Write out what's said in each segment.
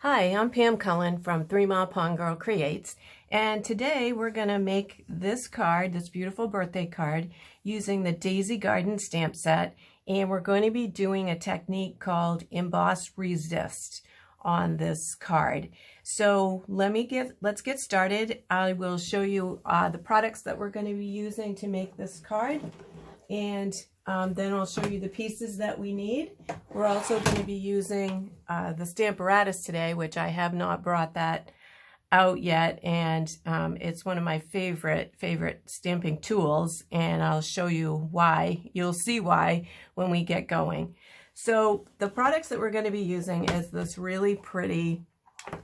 Hi, I'm Pam Cullen from 3 Mile Pond Girl Creates, and today we're going to make this card, this beautiful birthday card, using the Daisy Garden stamp set, and we're going to be doing a technique called Emboss Resist on this card. So let's get started. I will show you the products that we're going to be using to make this card, and then I'll show you the pieces that we need. We're also going to be using the Stamparatus today, which I have not brought that out yet, and it's one of my favorite stamping tools, and I'll show you why. You'll see why when we get going. So the products that we're going to be using is this really pretty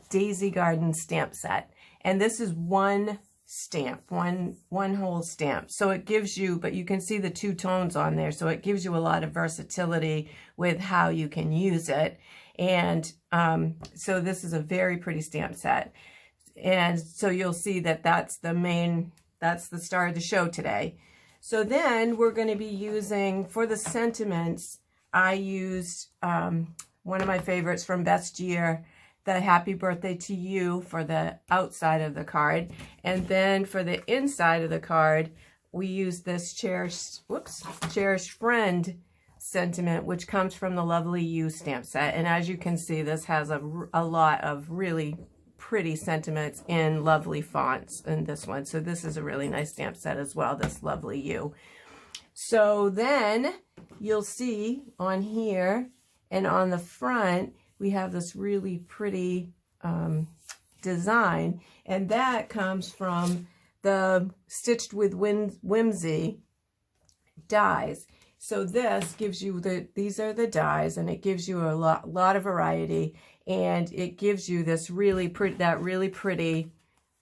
Daisy Garden stamp set, and this is one stamp, one whole stamp. So it gives you, but you can see the two tones on there, so it gives you a lot of versatility with how you can use it. And so this is a very pretty stamp set, and so you'll see that that's the star of the show today. So then we're going to be using, for the sentiments, I used one of my favorites from Best Year, the Happy Birthday to You, for the outside of the card. And then for the inside of the card, we use this cherished friend sentiment, which comes from the Lovely You stamp set. And as you can see, this has a lot of really pretty sentiments in lovely fonts in this one. So this is a really nice stamp set as well, this Lovely You. So then you'll see on here and on the front, we have this really pretty design, and that comes from the Stitched with Whimsy dies. So this gives you these are the dies, and it gives you a lot of variety, and it gives you this really pretty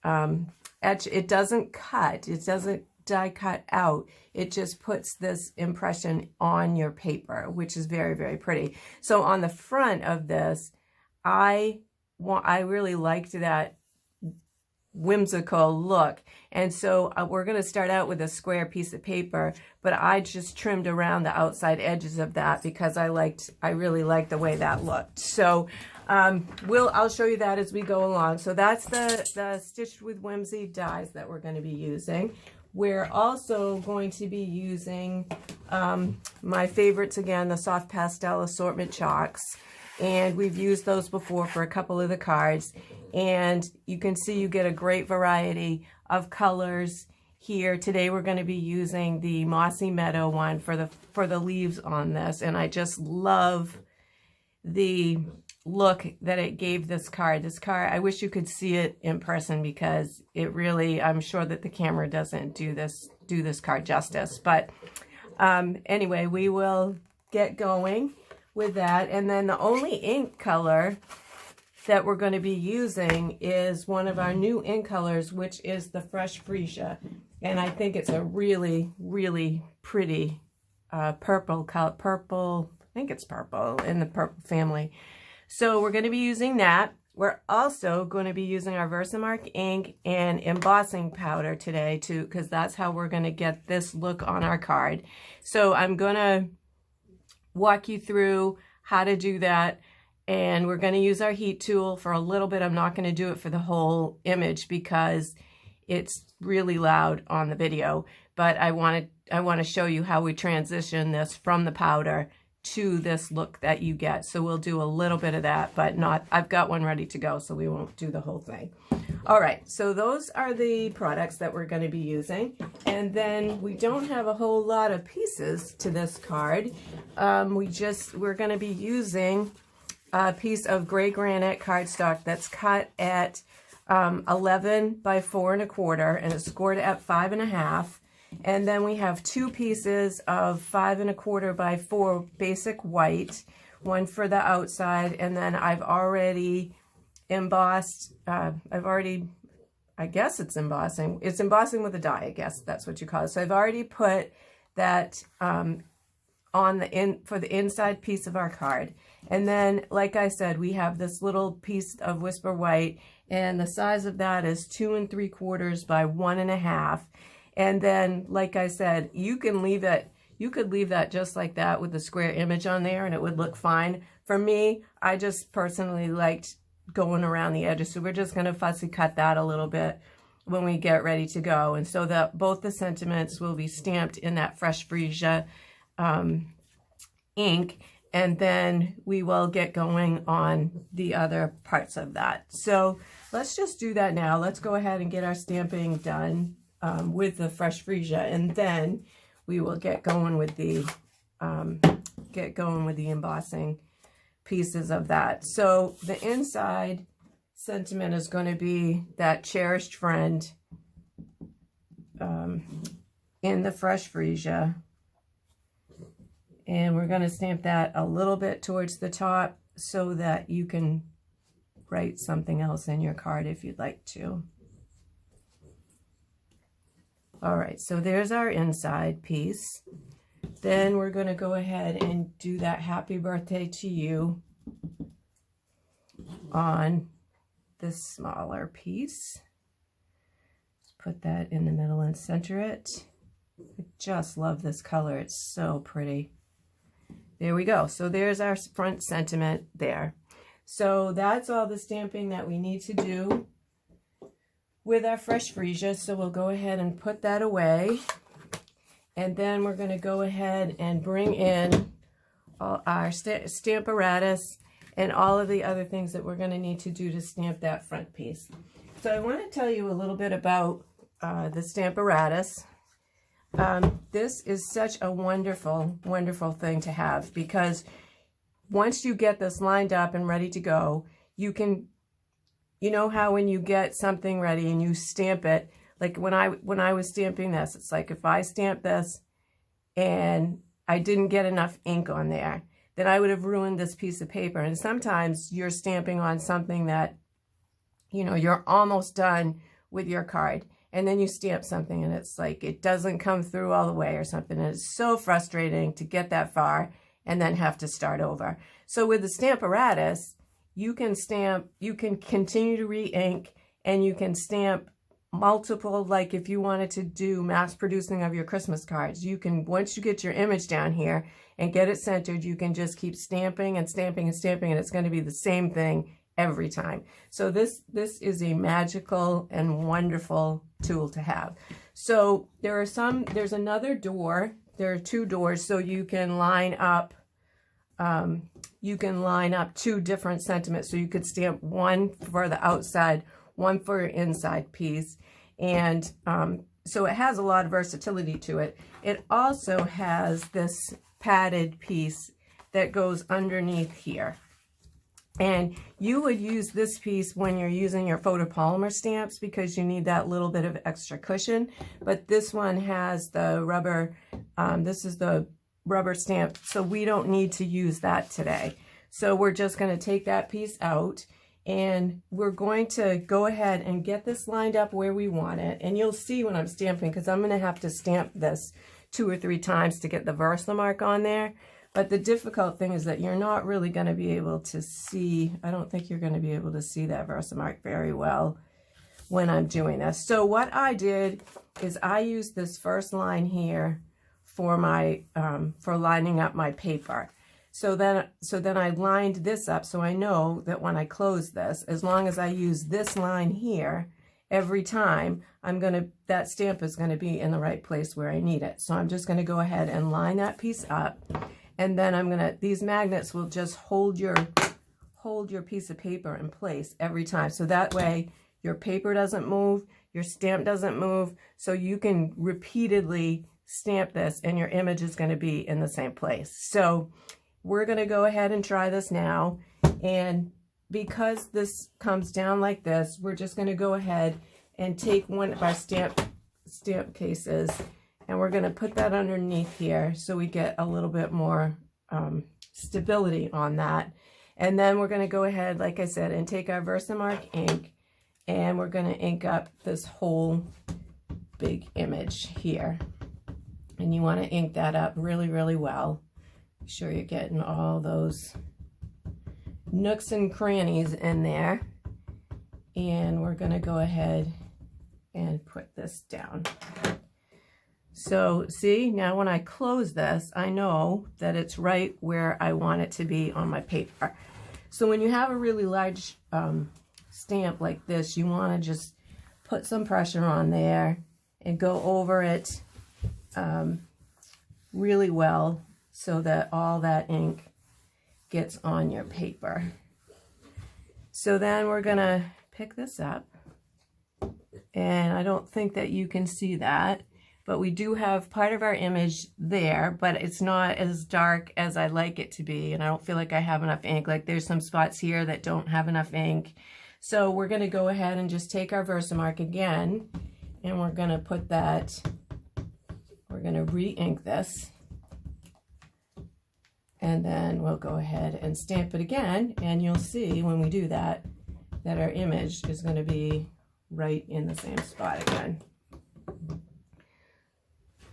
etch. It doesn't cut, it doesn't die cut out, it just puts this impression on your paper, which is very pretty. So on the front of this, I really liked that whimsical look, and so we're going to start out with a square piece of paper, but I just trimmed around the outside edges of that because I really liked the way that looked. So I'll show you that as we go along. So that's the Stitched with Whimsy dies that we're going to be using. We're also going to be using my favorites again, the Soft Pastel Assortment chalks. And we've used those before for a couple of the cards. And you can see you get a great variety of colors here. Today we're going to be using the Mossy Meadow one for the leaves on this. And I just love the look that it gave this card. This card, I wish you could see it in person because it really, I'm sure that the camera doesn't do this card justice. But anyway, we will get going with that. And then the only ink color that we're going to be using is one of our new ink colors, which is the Fresh Freesia. And I think it's a really pretty purple color, I think it's purple, in the purple family. So we're going to be using that. We're also going to be using our Versamark ink and embossing powder today too, because that's how we're going to get this look on our card. So I'm going to walk you through how to do that, and we're going to use our heat tool for a little bit. I'm not going to do it for the whole image because it's really loud on the video, but I want to show you how we transition this from the powder to this look that you get. So we'll do a little bit of that, but not, I've got one ready to go, so we won't do the whole thing. All right, so those are the products that we're going to be using. And then we don't have a whole lot of pieces to this card. We're going to be using a piece of gray granite cardstock that's cut at 11 by 4 1/4, and it's scored at 5 1/2. And then we have two pieces of 5 1/4 by 4 basic white, one for the outside, and then I've already embossed, I guess it's embossing. It's embossing with a die, I guess that's what you call it. So I've already put that for the inside piece of our card. And then, like I said, we have this little piece of Whisper White, and the size of that is 2 3/4 by 1 1/2. And then, like I said, you could leave that just like that with the square image on there, and it would look fine. For me, I just personally liked going around the edges. So we're just going to fussy cut that a little bit when we get ready to go. And so that both the sentiments will be stamped in that Fresh Freesia ink, and then we will get going on the other parts of that. So let's just do that now. Let's go ahead and get our stamping done with the Fresh Freesia, and then we will get going with the embossing pieces of that. So the inside sentiment is going to be that cherished friend in the Fresh Freesia, and we're going to stamp that a little bit towards the top so that you can write something else in your card if you'd like to. All right, so there's our inside piece. Then we're going to go ahead and do that happy birthday to you on this smaller piece. Just put that in the middle and center it. I just love this color. It's so pretty. There we go. So there's our front sentiment there. So that's all the stamping that we need to do with our Fresh Freesia. So we'll go ahead and put that away. And then we're going to go ahead and bring in all our Stamparatus and all of the other things that we're going to need to do to stamp that front piece. So I want to tell you a little bit about the Stamparatus. This is such a wonderful, wonderful thing to have, because once you get this lined up and ready to go, you can, you know how when you get something ready and you stamp it, like when I was stamping this, it's like if I stamped this and I didn't get enough ink on there, then I would have ruined this piece of paper. And sometimes you're stamping on something that, you know, you're almost done with your card, and then you stamp something and it's like it doesn't come through all the way or something. And it's so frustrating to get that far and then have to start over. So with the Stamparatus, you can stamp, you can continue to re-ink, and you can stamp multiple, like if you wanted to do mass producing of your Christmas cards, you can, once you get your image down here and get it centered, you can just keep stamping and stamping and stamping, and it's going to be the same thing every time. So this is a magical and wonderful tool to have. So there's another door. There are two doors, so you can line up two different sentiments. So you could stamp one for the outside, one for your inside piece. And so it has a lot of versatility to it. It also has this padded piece that goes underneath here. And you would use this piece when you're using your photopolymer stamps because you need that little bit of extra cushion. But this one has the rubber, this is the rubber stamp, so we don't need to use that today. So we're just going to take that piece out, and we're going to go ahead and get this lined up where we want it. And you'll see when I'm stamping, because I'm going to have to stamp this 2 or 3 times to get the Versamark on there. But the difficult thing is that you're not really going to be able to see, I don't think you're going to be able to see that Versamark very well when I'm doing this. So what I did is I used this first line here for my, for lining up my paper. So then I lined this up, so I know that when I close this, as long as I use this line here every time, that stamp is going to be in the right place where I need it. So I'm just going to go ahead and line that piece up. And then these magnets will just hold your piece of paper in place every time. So that way your paper doesn't move, your stamp doesn't move, so you can repeatedly stamp this and your image is going to be in the same place. So we're going to go ahead and try this now. And because this comes down like this, we're just going to go ahead and take one of our stamp cases, and we're going to put that underneath here so we get a little bit more stability on that. And then we're going to go ahead, like I said, and take our Versamark ink, and we're going to ink up this whole big image here. And you want to ink that up really, really well. Make sure you're getting all those nooks and crannies in there. And we're going to go ahead and put this down. So see, now when I close this, I know that it's right where I want it to be on my paper. So when you have a really large stamp like this, you want to just put some pressure on there and go over it really well so that all that ink gets on your paper. So then we're going to pick this up, and I don't think that you can see that, but we do have part of our image there, but it's not as dark as I'd like it to be, and I don't feel like I have enough ink. Like there's some spots here that don't have enough ink. So we're going to go ahead and just take our Versamark again, and we're going to put that, we're going to re-ink this, and then we'll go ahead and stamp it again, and you'll see when we do that, that our image is going to be right in the same spot again.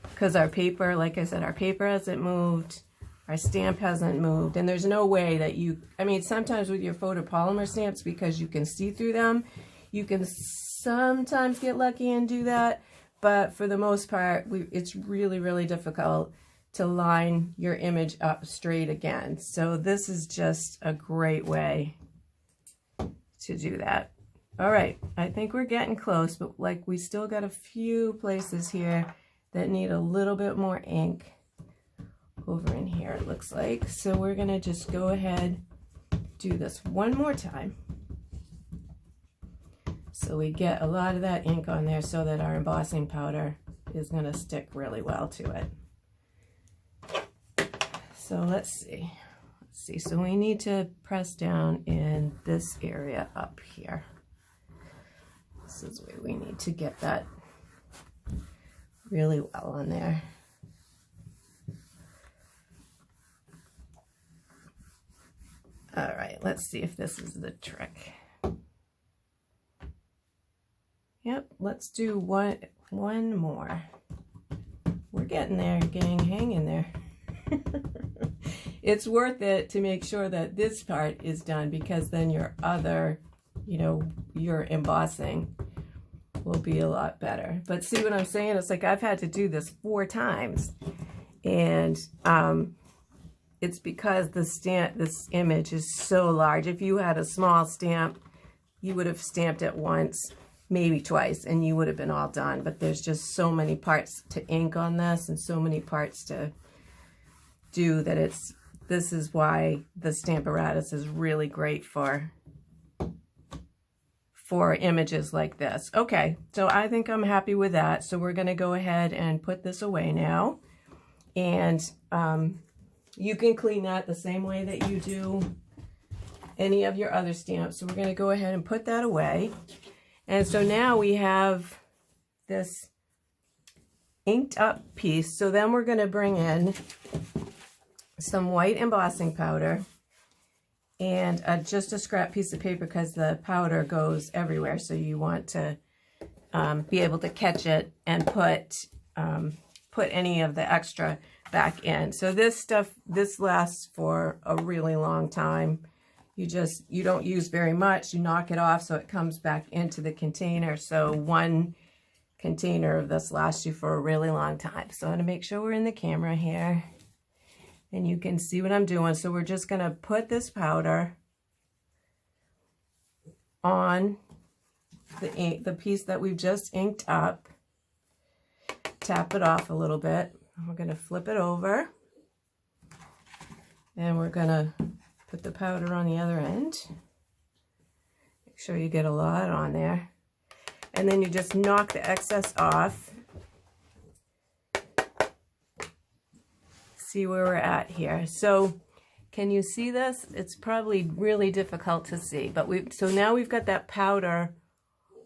Because our paper, like I said, our paper hasn't moved, our stamp hasn't moved, and there's no way that you, I mean, sometimes with your photopolymer stamps, because you can see through them, you can sometimes get lucky and do that, but for the most part, it's really, really difficult to line your image up straight again. So this is just a great way to do that. All right, I think we're getting close, but like we still got a few places here that need a little bit more ink over in here, it looks like. So we're gonna just go ahead, do this one more time. So we get a lot of that ink on there so that our embossing powder is gonna stick really well to it. So let's see. So we need to press down in this area up here. This is where we need to get that really well on there. All right, let's see if this is the trick. Yep, let's do one more. We're getting there, gang, hang in there. It's worth it to make sure that this part is done, because then your other, you know, your embossing will be a lot better. But see what I'm saying? It's like I've had to do this 4 times, and it's because this image is so large. If you had a small stamp, you would have stamped it once, maybe twice, and you would have been all done. But there's just so many parts to ink on this and so many parts to do that this is why the Stamparatus is really great for images like this. Okay, so I think I'm happy with that. So we're going to go ahead and put this away now. And you can clean that the same way that you do any of your other stamps. So we're going to go ahead and put that away. And so now we have this inked up piece. So then we're going to bring in some white embossing powder and just a scrap piece of paper, because the powder goes everywhere. So you want to be able to catch it and put any of the extra back in. So this stuff, this lasts for a really long time. You don't use very much. You knock it off so it comes back into the container. So one container of this lasts you for a really long time. So I'm going to make sure we're in the camera here, and you can see what I'm doing. So we're just going to put this powder on the piece that we've just inked up, tap it off a little bit. We're going to flip it over, and we're going to put the powder on the other end. Make sure you get a lot on there. And then you just knock the excess off. See where we're at here. So can you see this? It's probably really difficult to see, but so now we've got that powder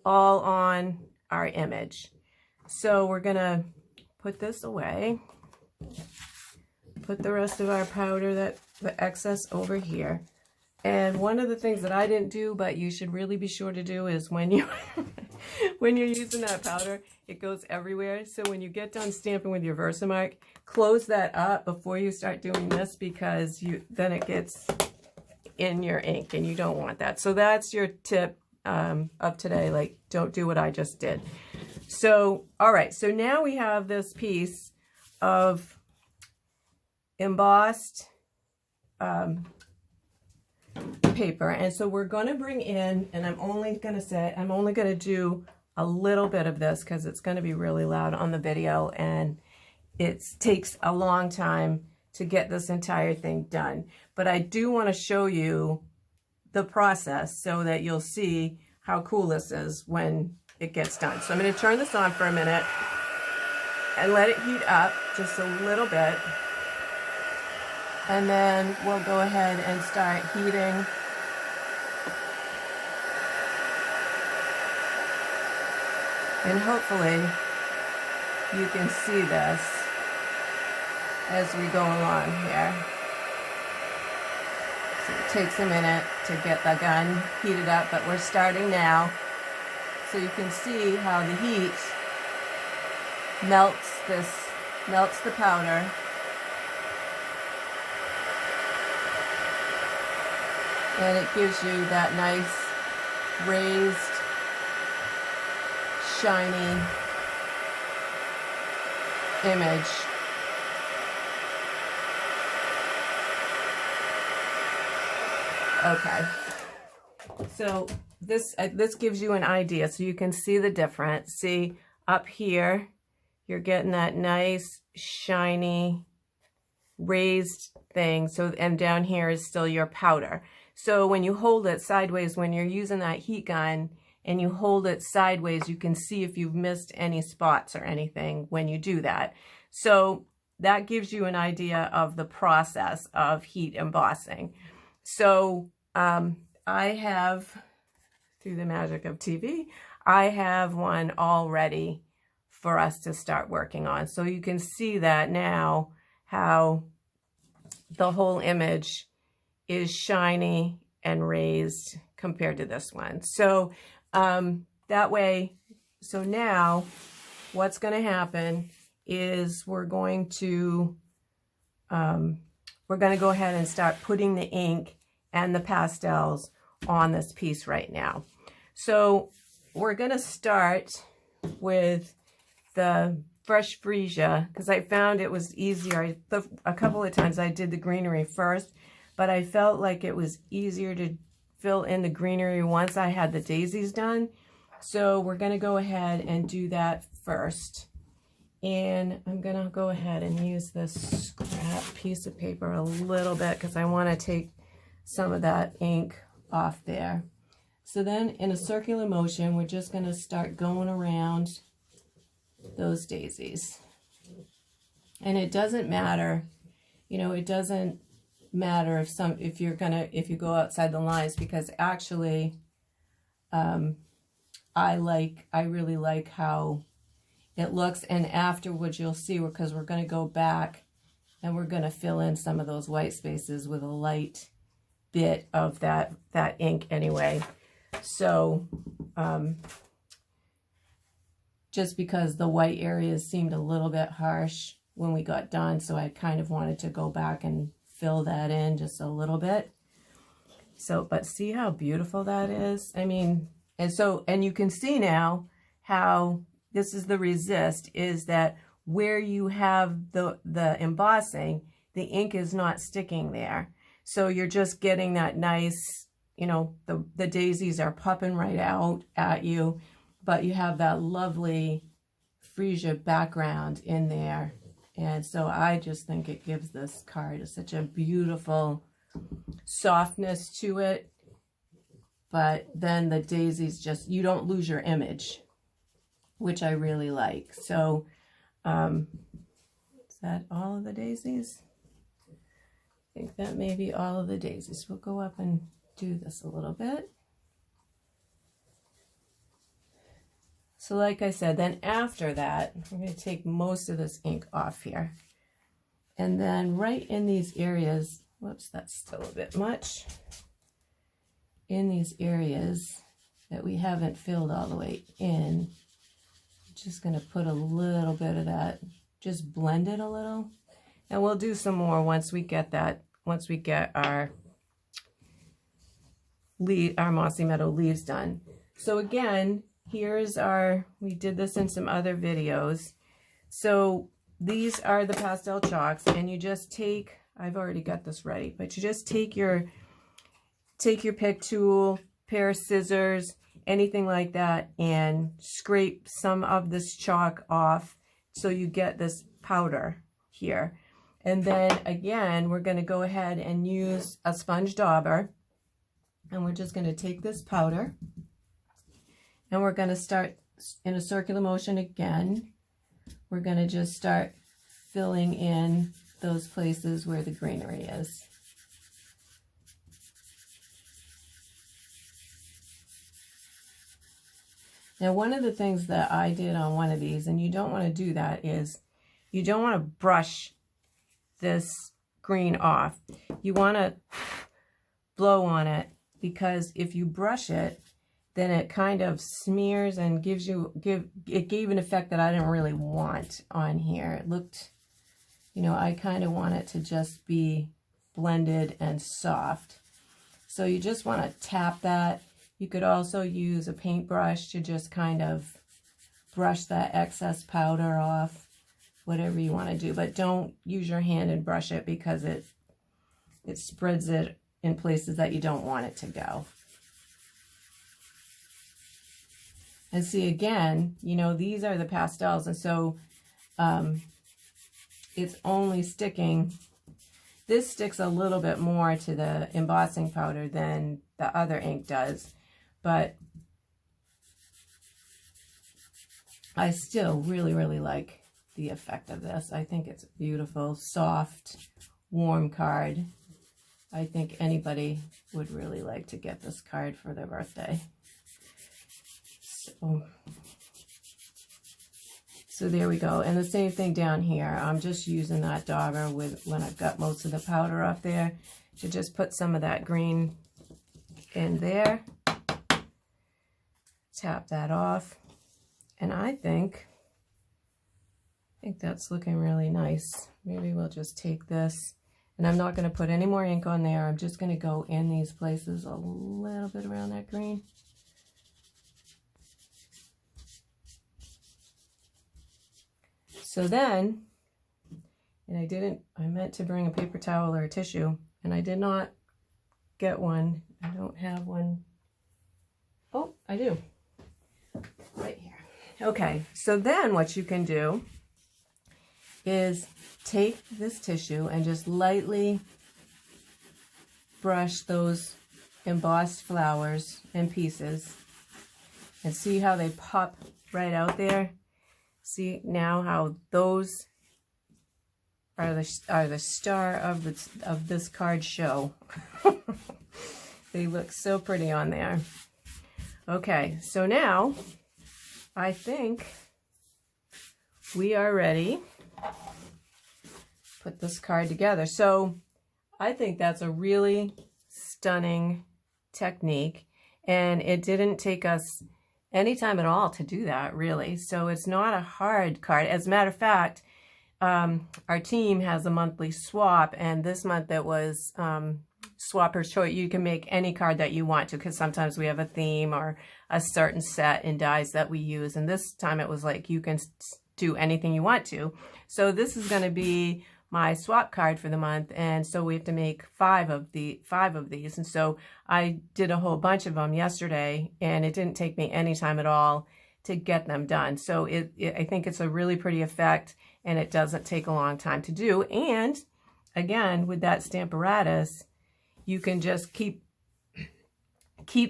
all on our image. So we're gonna put this away, put the rest of our powder, the excess, over here. And one of the things that I didn't do, but you should really be sure to do, is when you when you're using that powder, it goes everywhere. So when you get done stamping with your Versamark, close that up before you start doing this, because then it gets in your ink, and you don't want that. So that's your tip of today. Like, don't do what I just did. So, all right. So now we have this piece of embossed paper. And so we're going to bring in, and I'm only going to do a little bit of this because it's going to be really loud on the video, and it takes a long time to get this entire thing done. But I do want to show you the process so that you'll see how cool this is when it gets done. So I'm going to turn this on for a minute and let it heat up just a little bit. And then we'll go ahead and start heating. And hopefully you can see this as we go along here. So it takes a minute to get the gun heated up, but we're starting now. So you can see how the heat melts the powder. And it gives you that nice raised, shiny image. Okay, so this gives you an idea, so you can see the difference. See, up here, you're getting that nice, shiny, raised thing. So, and down here is still your powder. So when you hold it sideways, when you're using that heat gun and you hold it sideways, you can see if you've missed any spots or anything when you do that. So that gives you an idea of the process of heat embossing. So I have, through the magic of TV, I have one all ready for us to start working on. So you can see that now, how the whole image is shiny and raised compared to this one. So that way, so now what's going to happen is we're going to go ahead and start putting the ink and the pastels on this piece right now. So we're going to start with the fresh freesia because I found it was easier. A couple of times I did the greenery first, but I felt like it was easier to fill in the greenery once I had the daisies done. So we're going to go ahead and do that first. And I'm going to go ahead and use this scrap piece of paper a little bit because I want to take some of that ink off there. So then in a circular motion, we're just going to start going around those daisies. And it doesn't matter, you know, it doesn't matter if you go outside the lines, because actually I really like how it looks. And afterwards you'll see, because we're going to go back and we're going to fill in some of those white spaces with a light bit of that ink anyway. So just because the white areas seemed a little bit harsh when we got done, so I kind of wanted to go back and fill that in just a little bit. So, but see how beautiful that is? I mean, and you can see now how this is the resist, is that where you have the embossing, the ink is not sticking there. So you're just getting that nice, you know, the daisies are popping right out at you, but you have that lovely freesia background in there. And so I just think it gives this card such a beautiful softness to it. But then the daisies just, you don't lose your image, which I really like. So is that all of the daisies? I think that may be all of the daisies. We'll go up and do this a little bit. So like I said, then after that, I'm going to take most of this ink off here. And then right in these areas, whoops, that's still a bit much. In these areas that we haven't filled all the way in, I'm just going to put a little bit of that, just blend it a little. And we'll do some more once we get that, once we get our Mossy Meadow leaves done. So again, here's we did this in some other videos. So these are the pastel chalks, and you just take, I've already got this ready, but you just take your take your pick tool, pair of scissors, anything like that, and scrape some of this chalk off so you get this powder here. And then again, we're going to go ahead and use a sponge dauber, and we're just going to take this powder and we're going to start in a circular motion again. We're going to just start filling in those places where the greenery is. Now, one of the things that I did on one of these, and you don't want to do that, is you don't want to brush this green off. You want to blow on it, because if you brush it, then it kind of smears and it gave an effect that I didn't really want on here. It looked, you know, I kind of want it to just be blended and soft. So you just want to tap that. You could also use a paintbrush to just kind of brush that excess powder off, whatever you want to do. But don't use your hand and brush it, because it spreads it in places that you don't want it to go. And see, again, you know, these are the pastels, and so it's only sticking. This sticks a little bit more to the embossing powder than the other ink does, but I still really, really like the effect of this. I think it's a beautiful, soft, warm card. I think anybody would really like to get this card for their birthday. So there we go. And the same thing down here. I'm just using that dauber when I've got most of the powder off there to just put some of that green in there. Tap that off. And I think that's looking really nice. Maybe we'll just take this, and I'm not going to put any more ink on there. I'm just going to go in these places a little bit around that green. So then, and I meant to bring a paper towel or a tissue, and I did not get one. I don't have one. Oh, I do. Right here. Okay, so then what you can do is take this tissue and just lightly brush those embossed flowers in pieces, and see how they pop right out there. See now how those are the star of this card show. They look so pretty on there. Okay, so now I think we are ready to put this card together. So I think that's a really stunning technique, and it didn't take us any time at all to do that, really. So it's not a hard card. As a matter of fact, our team has a monthly swap, and this month it was swapper's choice. You can make any card that you want to, because sometimes we have a theme or a certain set in dies that we use, and this time it was like you can do anything you want to. So this is going to be my swap card for the month, and so we have to make five of these, and so I did a whole bunch of them yesterday, and it didn't take me any time at all to get them done. So I think it's a really pretty effect, and it doesn't take a long time to do. And again, with that Stamparatus, you can just keep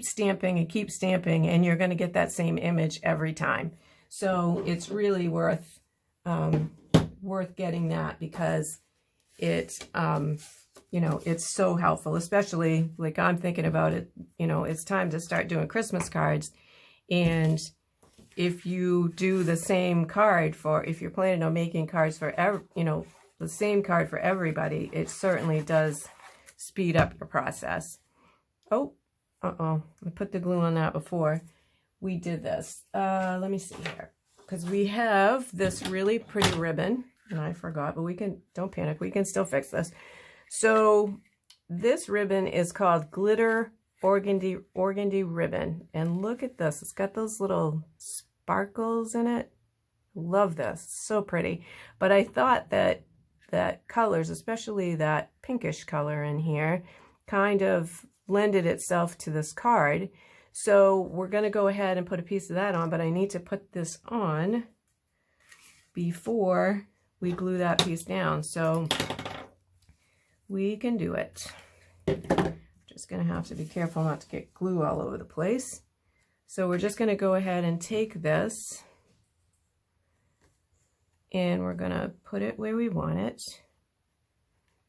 stamping and keep stamping, and you're going to get that same image every time. So it's really worth getting that, because it you know, it's so helpful, especially like I'm thinking about it, you know, it's time to start doing Christmas cards. And if you do the same card if you're planning on making cards for the same card for everybody, it certainly does speed up your process. Oh, I put the glue on that before we did this. Let me see here, because we have this really pretty ribbon, and I forgot, but don't panic, we can still fix this. So this ribbon is called Glitter Organdy Ribbon, and look at this. It's got those little sparkles in it. Love this, so pretty. But I thought that colors, especially that pinkish color in here, kind of lended itself to this card. So we're going to go ahead and put a piece of that on, but I need to put this on before we glue that piece down. So we can do it. Just going to have to be careful not to get glue all over the place. So we're just going to go ahead and take this and we're going to put it where we want it.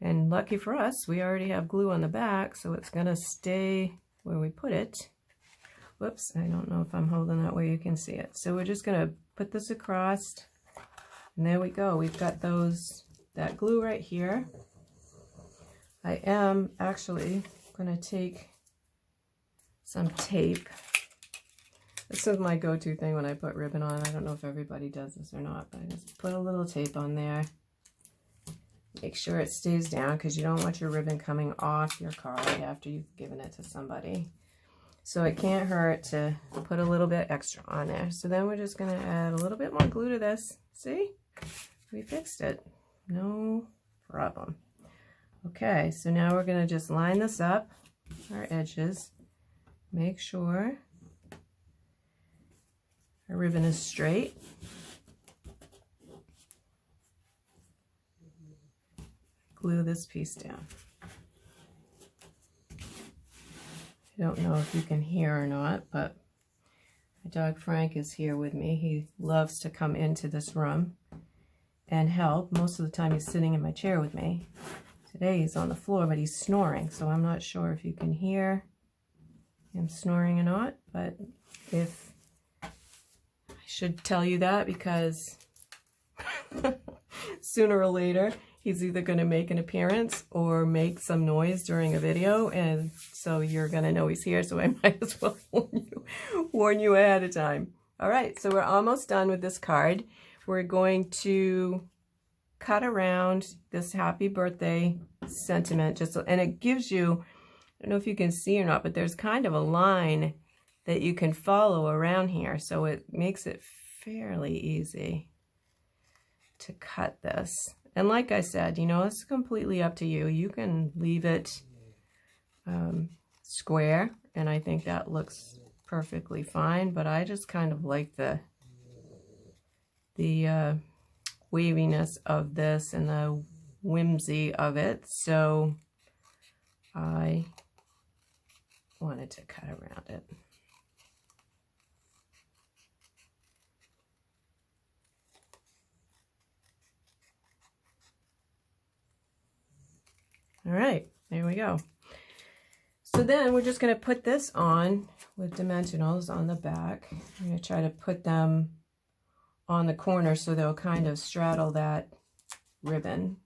And lucky for us, we already have glue on the back, so it's going to stay where we put it. Whoops, I don't know if I'm holding that where you can see it. So we're just going to put this across, and there we go. We've got that glue right here. I am actually going to take some tape. This is my go-to thing when I put ribbon on. I don't know if everybody does this or not, but I just put a little tape on there. Make sure it stays down because you don't want your ribbon coming off your card after you've given it to somebody. So it can't hurt to put a little bit extra on there. So then we're just going to add a little bit more glue to this. See? We fixed it. No problem. Okay, so now we're going to just line this up, our edges. Make sure our ribbon is straight. Glue this piece down. I don't know if you can hear or not, but my dog Frank is here with me. He loves to come into this room and help. Most of the time he's sitting in my chair with me. Today he's on the floor, but he's snoring, so I'm not sure if you can hear him snoring or not, but if I should tell you that because sooner or later he's either going to make an appearance or make some noise during a video, and so you're going to know he's here, so I might as well warn you ahead of time. All right, so we're almost done with this card. We're going to cut around this happy birthday sentiment, and it gives you, I don't know if you can see or not, but there's kind of a line that you can follow around here, so it makes it fairly easy to cut this. And like I said, you know, it's completely up to you. You can leave it square, and I think that looks perfectly fine, but I just kind of like the waviness of this and the whimsy of it, so I wanted to cut around it. All right, there we go. So then we're just going to put this on with dimensionals on the back. I'm going to try to put them on the corner so they'll kind of straddle that ribbon.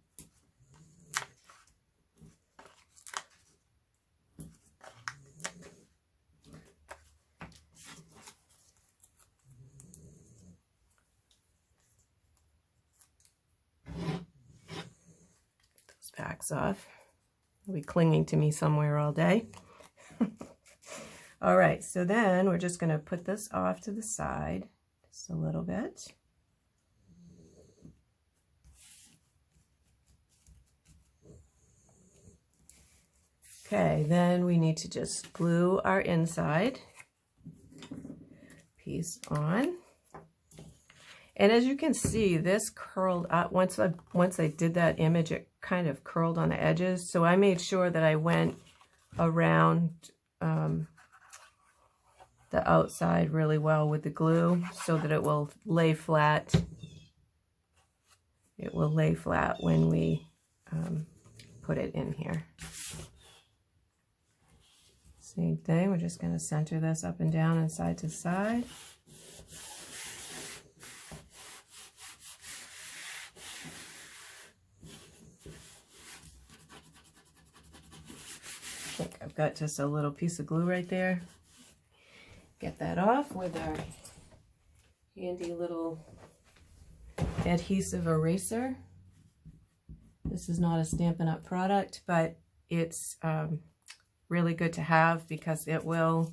Get those backs off. They'll be clinging to me somewhere all day. All right, so then we're just going to put this off to the side just a little bit. Okay, then we need to just glue our inside piece on. And as you can see, this curled up. Once I did that image, it kind of curled on the edges. So I made sure that I went around the outside really well with the glue so that it will lay flat. It will lay flat when we put it in here. Same thing, we're just going to center this up and down and side to side. I think I've got just a little piece of glue right there. Get that off with our handy little adhesive eraser. This is not a Stampin' Up! Product, but it's really good to have because it will,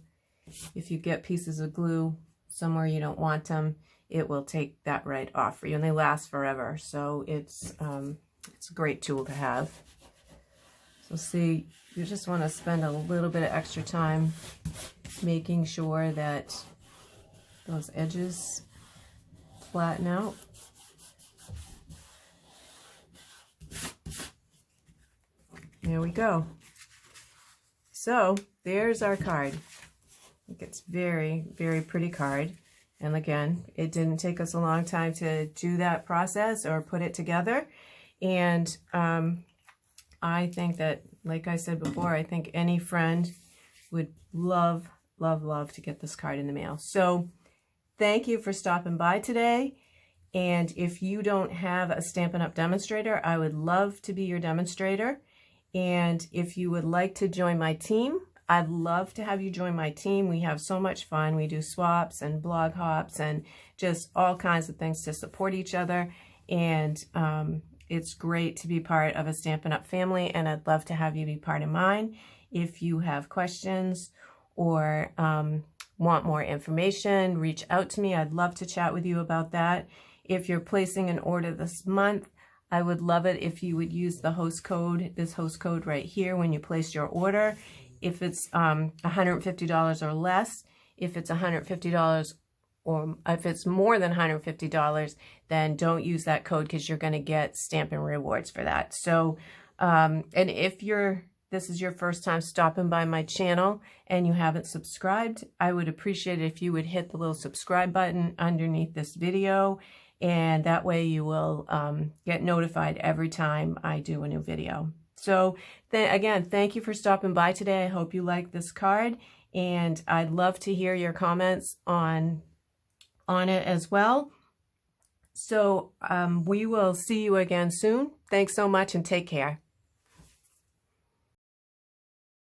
if you get pieces of glue somewhere you don't want them, it will take that right off for you, and they last forever. So it's a great tool to have. So see, you just want to spend a little bit of extra time making sure that those edges flatten out. There we go. So there's our card. I think it's very, very pretty card. And again, it didn't take us a long time to do that process or put it together. And I think that, like I said before, I think any friend would love, love, love to get this card in the mail. So thank you for stopping by today. And if you don't have a Stampin' Up! Demonstrator, I would love to be your demonstrator. And if you would like to join my team, I'd love to have you join my team. We have so much fun. We do swaps and blog hops and just all kinds of things to support each other. And it's great to be part of a Stampin' Up! Family, and I'd love to have you be part of mine. If you have questions or want more information, reach out to me. I'd love to chat with you about that. If you're placing an order this month, I would love it if you would use the host code, this host code right here, when you place your order. If it's $150 or less, if it's $150 or if it's more than $150, then don't use that code because you're going to get Stampin' Rewards for that. So, and if this is your first time stopping by my channel and you haven't subscribed, I would appreciate it if you would hit the little subscribe button underneath this video, and that way you will get notified every time I do a new video. So again, thank you for stopping by today. I hope you like this card, and I'd love to hear your comments on it as well. So we will see you again soon. Thanks so much and take care.